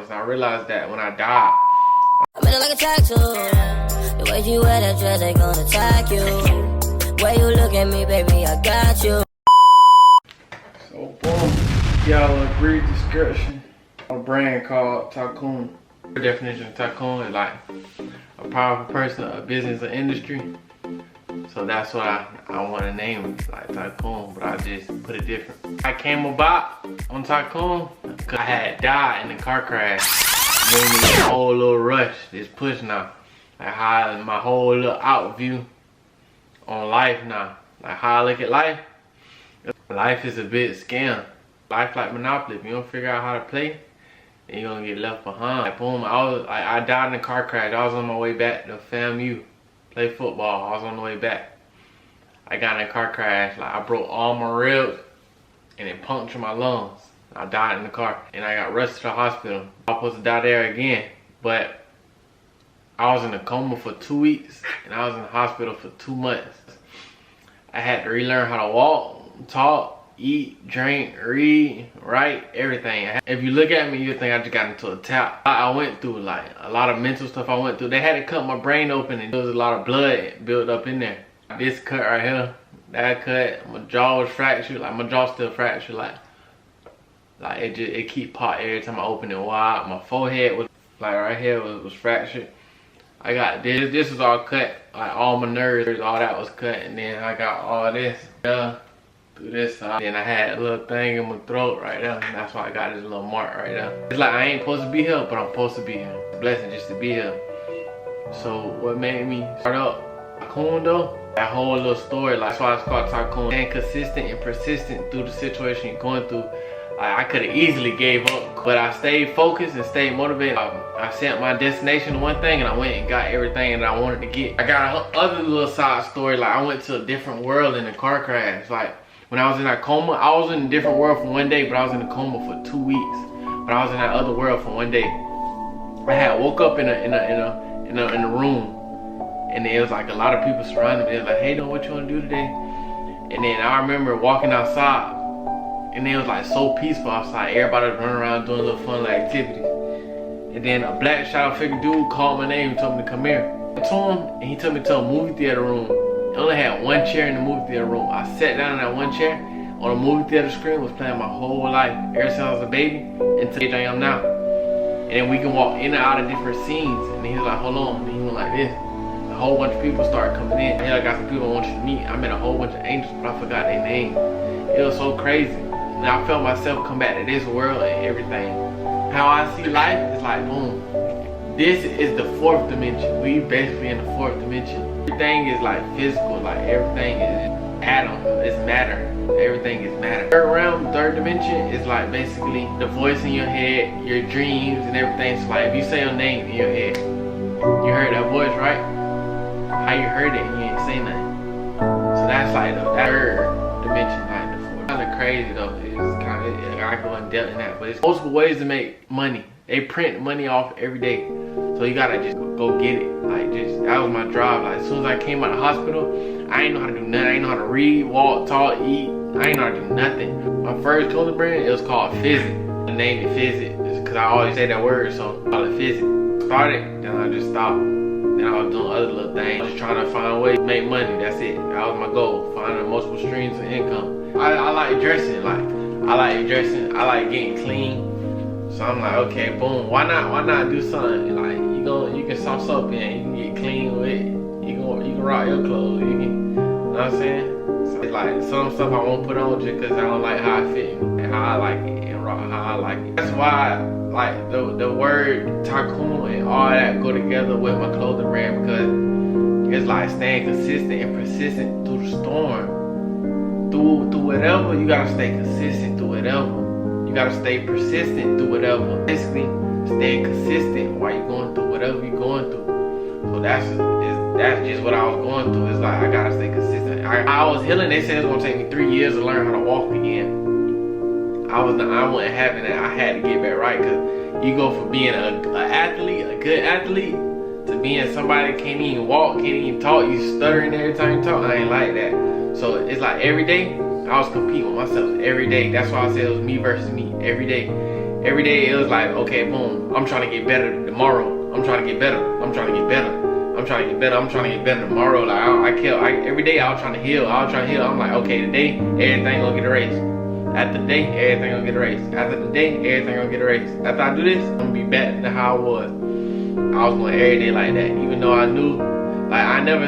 So I realized that when I died, I'm in it like a tattoo. The way you wear that dress, they gonna attack you. Way you look at me, baby, I got you. so boom, y'all a brief description of a brand called TYKHUN. The definition of TYKHUN is like a powerful person, a business, or industry. So that's what I want to name it, like TYKHUN, but I just put it different. I came about on TYKHUN because I had died in a car crash. Gave me a whole little rush, this push now. Like how my whole little out view on life now. Like how I look at life. Life is a big scam. Life like Monopoly. If you don't figure out how to play, then you're gonna get left behind. Like boom, I died in a car crash. I was on my way back to FAMU. Play football. I was on the way back. I got in a car crash. Like I broke all my ribs and it punctured my lungs. I died in the car and I got rushed to the hospital. I was supposed to die there again, but I was in a coma for 2 weeks and I was in the hospital for 2 months. I had to relearn how to walk, talk, eat, drink, read, write, everything. If you look at me, you think I just got into a tap. I went through like a lot of mental stuff I went through. They had to cut my brain open and there was a lot of blood built up in there. This cut right here, that cut, my jaw was fractured, like my jaw still fractured, like it keep pop every time I open it wide. My forehead was like right here was fractured. I got this was all cut, like all my nerves, all that was cut, and then I got all this through this side. Then I had a little thing in my throat right there, and that's why I got this little mark right there. It's like I ain't supposed to be here, but I'm supposed to be here. It's a blessing just to be here. So what made me start up TYKHUN though? That whole little story, like that's why it's called TYKHUN. And consistent and persistent through the situation you're going through. Like I could have easily gave up, but I stayed focused and stayed motivated. I set my destination to one thing and I went and got everything that I wanted to get. I got another little side story, like I went to a different world in a car crash. Like when I was in that coma, I was in a different world for 1 day, but I was in a coma for 2 weeks. But I was in that other world for 1 day. I had woke up in a room and there was like a lot of people surrounding me. They was like, hey, what you wanna do today? And then I remember walking outside and it was like so peaceful outside. Everybody was running around doing little fun little activities. And then a black shadow figure dude called my name and told me to come here. I told him and he took me to a movie theater room. It only had one chair in the movie theater room. I sat down in that one chair on a movie theater screen, was playing my whole life, ever since I was a baby until the age I am now. And then we can walk in and out of different scenes. And he was like, hold on. And he went like this. A whole bunch of people started coming in. Hey, I got some people I want you to meet. I met a whole bunch of angels, but I forgot their name. It was so crazy. And I felt myself come back to this world and everything. How I see life is like, boom. This is the 4th dimension. We basically in the 4th dimension. Everything is like physical, like everything is atom, it's matter. Everything is matter. Third realm, 3rd dimension is like basically the voice in your head, your dreams and everything. So like if you say your name in your head, you heard that voice, right? How you heard it and you ain't say nothing. So that's like the 3rd dimension, like the 4th. Kind of crazy though. It's kind of, I go in depth in that, but it's multiple ways to make money. They print money off every day. So you gotta just go get it. Like that was my drive. Like as soon as I came out of the hospital, I ain't know how to do nothing. I ain't know how to read, walk, talk, eat. I ain't know how to do nothing. My first clothing brand, it was called Physic. The name is Physic, is because I always say that word, so I call it Physic. Started, then I just stopped. Then I was doing other little things. I was just trying to find a way to make money, that's it. That was my goal, finding multiple streams of income. I like dressing, I like getting clean. So I'm like, okay, boom, why not do something? Like you can sauce up and you can get clean with it. You can rock your clothes, you know what I'm saying? So it's like some stuff I won't put on just because I don't like how it fit me and how I like it and rock how I like it. That's why like the word TYKHUN and all that go together with my clothing brand, because it's like staying consistent and persistent through the storm. Through whatever, you gotta stay consistent through whatever. You gotta stay persistent through whatever. Basically, stay consistent while you're going through whatever you're going through. So that's just what I was going through. It's like I gotta stay consistent. I was healing. They said it's gonna take me 3 years to learn how to walk again. I wasn't having that. I had to get back right, because you go from being a good athlete, to being somebody that can't even walk, can't even talk. You stuttering every time you talk. I ain't like that. So it's like every day I was competing with myself every day. That's why I said it was me versus me every day. every day it was like, okay, boom, I'm trying to get better tomorrow. I'm trying to get better. I'm trying to get better. I'm trying to get better. I'm trying to get better tomorrow. Like every day I was trying to heal. I'm like, okay, today everything gonna get erased. After the day, everything gonna get erased. After the day, everything gonna get erased. After I do this, I'm gonna be back to how I was. I was going every day like that, even though I knew, like I never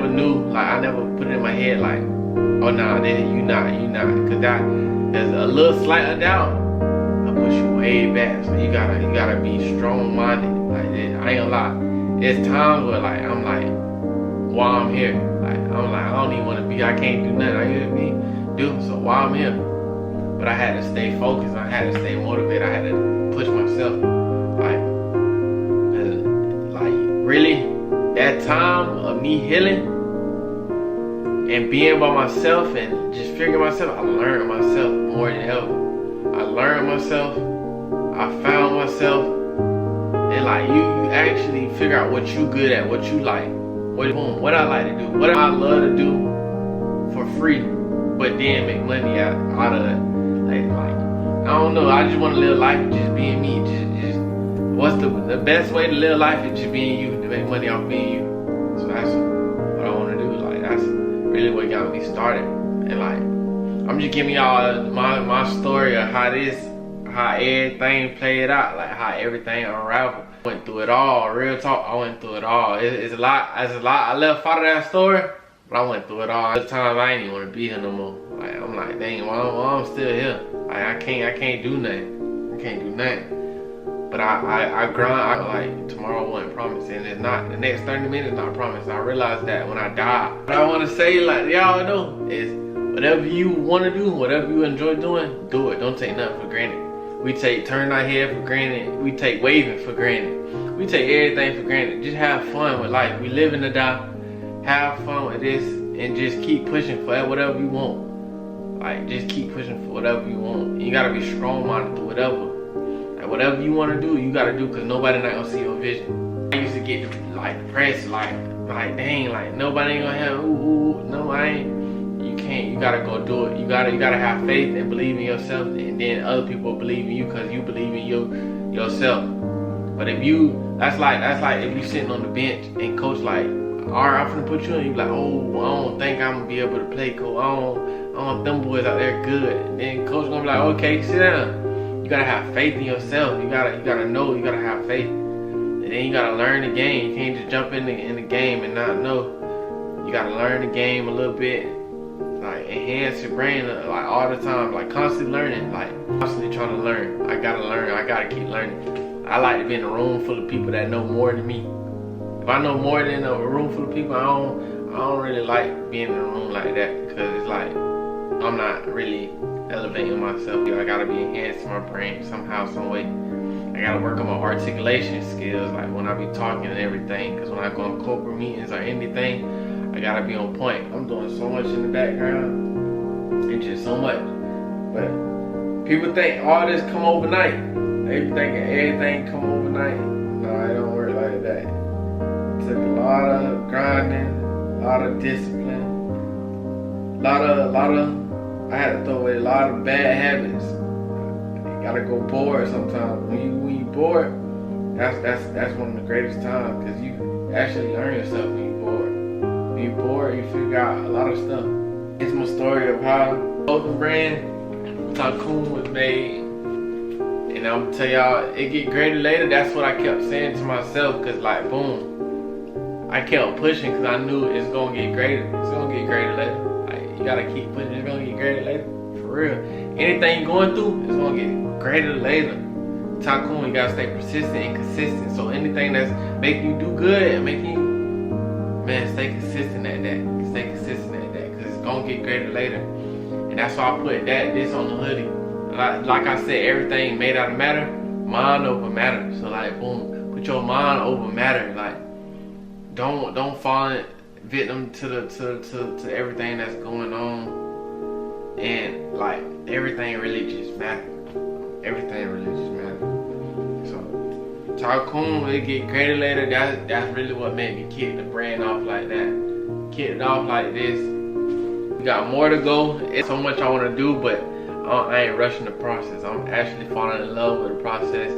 knew, like I never put it in my head like, oh nah, you not, cause there's a little slight of doubt, I push you way back. So you gotta be strong-minded. Like I ain't gonna lie, there's times where like I'm like, while I'm here, like I'm like I don't even want to be, I can't do nothing. I used to do so while I'm here, but I had to stay focused. I had to stay motivated. I had to push myself, really, that time of me healing and being by myself and just figuring myself, I learned myself more than ever. I learned myself, I found myself, and like you actually figure out what you good at, what you like, what I like to do, what I love to do for free, but then make money out of it. Like I don't know, I just want to live life just being me, just what's the best way to live life is just being you, to make money off being you. So that's what I want to do. Like that's really what got me started. And like I'm just giving y'all my story of how everything played out, like how everything unraveled. Went through it all. Real talk, I went through it all. It's a lot. I left out of that story, but I went through it all. At times I ain't even want to be here no more. Like I'm like, dang, why I'm still here? Like I can't do nothing. I can't do nothing. But I grind. Like tomorrow wasn't promised, and it's not. The next 30 minutes not promised. I realized that when I die. What I want to say, like y'all know, is whatever you want to do, whatever you enjoy doing, do it. Don't take nothing for granted. We take turning our head for granted. We take waving for granted. We take everything for granted. Just have fun with life. We live in the die. Have fun with this, and just keep pushing for whatever you want. Like just keep pushing for whatever you want. You gotta be strong-minded through whatever. Whatever you want to do, you gotta do, because nobody not gonna see your vision. I used to get like depressed, like dang, like nobody ain't gonna have no, I ain't. You can't. You gotta go do it. You gotta have faith and believe in yourself, and then other people believe in you because you believe in yourself. But if you, that's like if you sitting on the bench and coach like, all right, I'm finna put you in. You like, oh, I don't think I'm gonna be able to play, coach. I don't want them boys out there good. And then coach gonna be like, okay, sit down. You gotta have faith in yourself. You gotta know. You gotta have faith, and then you gotta learn the game. You can't just jump in the game and not know. You gotta learn the game a little bit, like enhance your brain, like all the time, like constantly learning, like constantly trying to learn. I gotta learn. I gotta keep learning. I like to be in a room full of people that know more than me. If I know more than a room full of people, I don't really like being in a room like that, because it's like I'm not really elevating myself. I gotta be enhancing my brain somehow, some way. I gotta work on my articulation skills, like when I be talking and everything, because when I go on corporate meetings or anything, I gotta be on point. I'm doing so much in the background and just so much, but people think all this come overnight. They be thinking everything come overnight. No, it don't work like that. It took a lot of grinding, a lot of discipline, a lot of I had to throw away a lot of bad habits. You gotta go bored sometimes. When you bored, that's one of the greatest times, because you actually learn yourself when you're bored. When you're bored, you figure out a lot of stuff. It's my story of how the clothing brand TYKHUN was made, and I'm gonna tell y'all, it get greater later. That's what I kept saying to myself, because like boom, I kept pushing because I knew it's gonna get greater. It's gonna get greater later. You gotta keep pushing, it's gonna get greater later, for real. Anything you're going through, it's gonna get greater later. TYKHUN, you gotta stay persistent and consistent. So anything that's making you do good and making you, man, stay consistent at that. Stay consistent at that, because it's gonna get greater later. And that's why I put this on the hoodie. Like I said, everything made out of matter, mind over matter. So like, boom, put your mind over matter. Like, don't fall victim to everything that's going on, and like everything really just matters. Everything really just matters. So TYKHUN, it get greater later. That's really what made me kick the brand off like that. Kick it off like this. We got more to go. It's so much I want to do, but I ain't rushing the process. I'm actually falling in love with the process,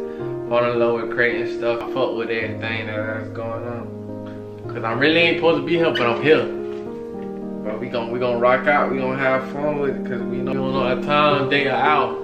falling in love with creating stuff. I fuck with everything that's going on. Cause I really ain't supposed to be here, but I'm here. But we gonna rock out. We gonna have fun with it, cause we don't know the time, day or out.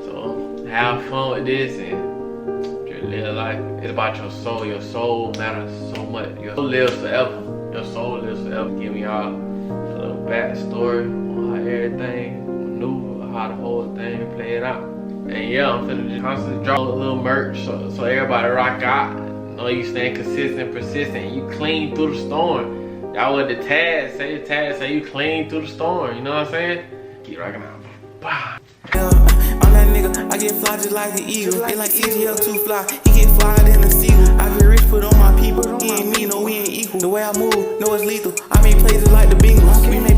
So have fun with this and just live life. It's about your soul. Your soul matters so much. Your soul lives forever. Your soul lives forever. Give me all a little backstory on how everything maneuver, how the whole thing played out. And yeah, I'm finna just constantly drop a little merch so everybody rock out. You know, you staying consistent, persistent. You clean through the storm. That what the tag say. The tag say you clean through the storm. You know what I'm saying? Keep rocking out. Bah. I'm that nigga, I get fly just like an eagle. They like CGL too fly, he get flyer than a seagull. I get rich, put on my people. He ain't me, no, we ain't equal. The way I move, no, it's lethal. I make places like the Bengals. We make